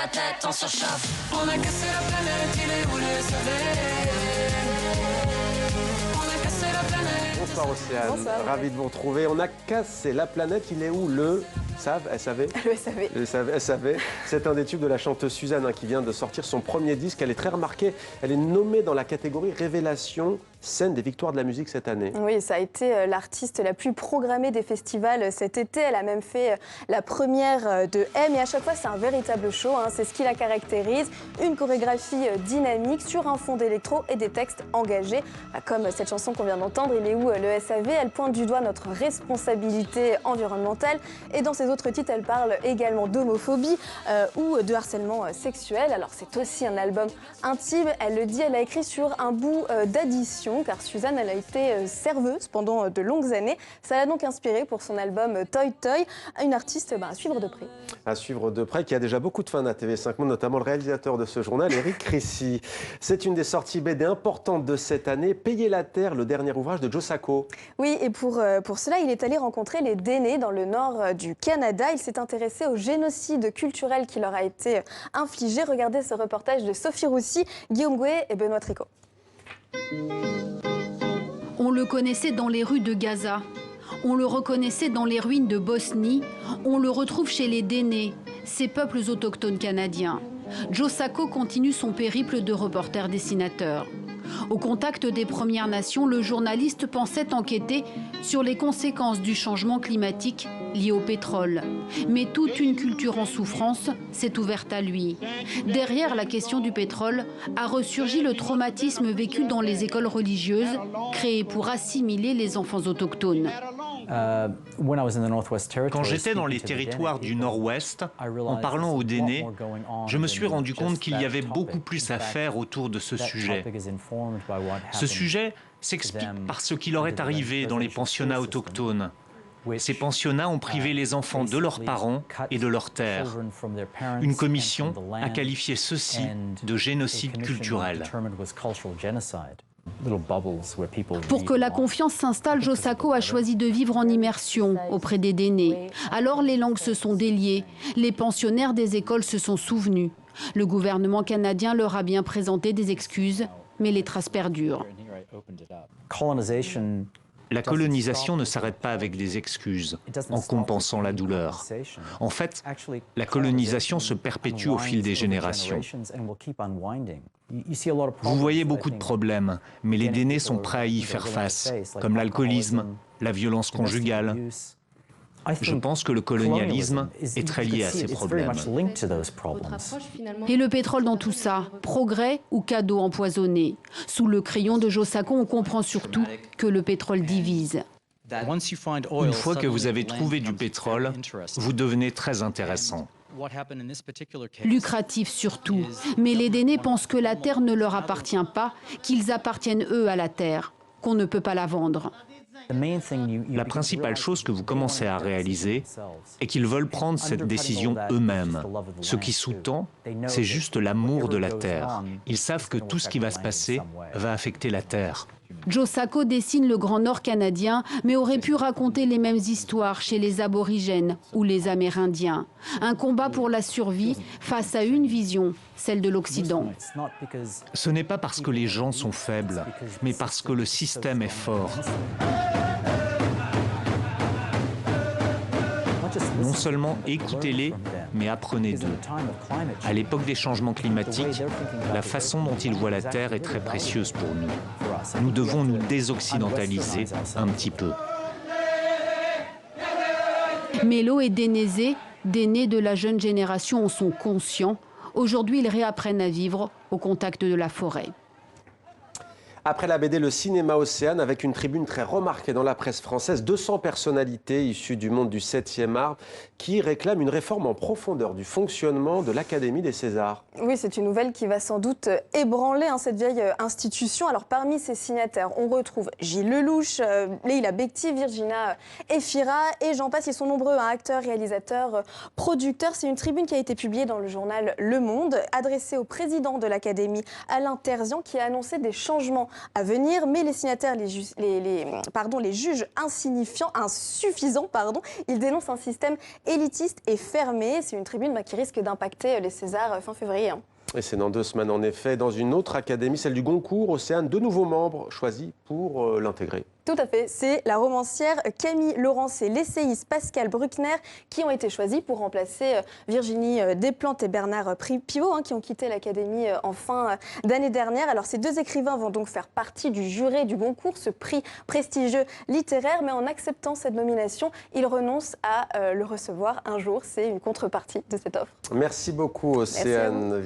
la tête, on surchauffe. On a cassé la planète, il est où le SAV? On a cassé la planète. Bonsoir Océane, Bonsoir. ravi de vous retrouver. On a cassé la planète, il est où le SAV? Le SAV. Le SAV, c'est un des tubes de la chanteuse Suzanne qui vient de sortir son premier disque. Elle est très remarquée, elle est nommée dans la catégorie Révélation, scène des victoires de la musique cette année. Oui, ça a été l'artiste la plus programmée des festivals cet été. Elle a même fait la première de M et à chaque fois c'est un véritable show, hein. C'est ce qui la caractérise. Une chorégraphie dynamique sur un fond d'électro et des textes engagés. Comme cette chanson qu'on vient d'entendre, il est où le SAV? Elle pointe du doigt notre responsabilité environnementale et dans ses autres titres, elle parle également d'homophobie ou de harcèlement sexuel. Alors c'est aussi un album intime, elle le dit, elle a écrit sur un bout d'addition car Suzanne, elle a été serveuse pendant de longues années. Ça l'a donc inspirée pour son album Toy Toy, une artiste à suivre de près. À suivre de près, qui a déjà beaucoup de fans à TV5 Monde, notamment le réalisateur de ce journal, Eric Crécy. C'est une des sorties BD importantes de cette année, Payer la Terre, le dernier ouvrage de Joe Sacco. Oui, et pour cela, il est allé rencontrer les Dénés dans le nord du Canada. Il s'est intéressé au génocide culturel qui leur a été infligé. Regardez ce reportage de Sophie Roussy, Guillaume Gouet et Benoît Tricot. On le connaissait dans les rues de Gaza, on le reconnaissait dans les ruines de Bosnie, on le retrouve chez les Dénés, ces peuples autochtones canadiens. Joe Sacco continue son périple de reporter-dessinateur. Au contact des Premières Nations, le journaliste pensait enquêter sur les conséquences du changement climatique lié au pétrole. Mais toute une culture en souffrance s'est ouverte à lui. Derrière la question du pétrole a ressurgi le traumatisme vécu dans les écoles religieuses, créées pour assimiler les enfants autochtones. Quand j'étais dans les territoires du Nord-Ouest, en parlant aux Dénés, je me suis rendu compte qu'il y avait beaucoup plus à faire autour de ce sujet. Ce sujet s'explique par ce qui leur est arrivé dans les pensionnats autochtones. Ces pensionnats ont privé les enfants de leurs parents et de leurs terres. Une commission a qualifié ceci de génocide culturel. Pour que la confiance s'installe, Joe Sacco a choisi de vivre en immersion auprès des Dénés. Alors les langues se sont déliées, les pensionnaires des écoles se sont souvenus. Le gouvernement canadien leur a bien présenté des excuses, mais les traces perdurent. La colonisation ne s'arrête pas avec des excuses, en compensant la douleur. En fait, la colonisation se perpétue au fil des générations. Vous voyez beaucoup de problèmes, mais les Dénés sont prêts à y faire face, comme l'alcoolisme, la violence conjugale. Je pense que le colonialisme est très lié à ces problèmes. Et le pétrole dans tout ça, progrès ou cadeau empoisonné? Sous le crayon de Joe Sacco, on comprend surtout que le pétrole divise. Une fois que vous avez trouvé du pétrole, vous devenez très intéressant. Lucratif surtout. Mais les Dénés pensent que la terre ne leur appartient pas, qu'ils appartiennent eux à la terre, qu'on ne peut pas la vendre. La principale chose que vous commencez à réaliser est qu'ils veulent prendre cette décision eux-mêmes. Ce qui sous-tend, c'est juste l'amour de la terre. Ils savent que tout ce qui va se passer va affecter la terre. Joe Sacco dessine le Grand Nord canadien, mais aurait pu raconter les mêmes histoires chez les aborigènes ou les Amérindiens. Un combat pour la survie face à une vision, celle de l'Occident. Ce n'est pas parce que les gens sont faibles, mais parce que le système est fort. Non seulement écoutez-les, mais apprenez d'eux. À l'époque des changements climatiques, la façon dont ils voient la Terre est très précieuse pour nous. Nous devons nous désoccidentaliser un petit peu. Mélo et Dénézé, des nés de la jeune génération, en sont conscients. Aujourd'hui, ils réapprennent à vivre au contact de la forêt. Après la BD, le cinéma Océane, avec une tribune très remarquée dans la presse française, 200 personnalités issues du monde du 7e art qui réclament une réforme en profondeur du fonctionnement de l'Académie des Césars. Oui, c'est une nouvelle qui va sans doute ébranler cette vieille institution. Alors parmi ses signataires, on retrouve Gilles Lelouch, Leïla Bekti, Virginia Efira et j'en passe. Ils sont nombreux, acteurs, réalisateurs, producteurs. C'est une tribune qui a été publiée dans le journal Le Monde, adressée au président de l'Académie, Alain Terzian, qui a annoncé des changements à venir, mais les signataires les jugent insuffisants. Ils dénoncent un système élitiste et fermé. C'est une tribune qui risque d'impacter les Césars fin février. Et c'est dans 2 semaines, en effet, dans une autre académie, celle du Goncourt, Océane, 2 nouveaux membres choisis pour l'intégrer. Tout à fait, c'est la romancière Camille Laurence et l'essayiste Pascal Bruckner qui ont été choisis pour remplacer Virginie Desplantes et Bernard Pivot qui ont quitté l'Académie en fin d'année dernière. Alors ces 2 écrivains vont donc faire partie du jury du Goncourt, ce prix prestigieux littéraire, mais en acceptant cette nomination, ils renoncent à le recevoir un jour. C'est une contrepartie de cette offre. Merci beaucoup, Océane.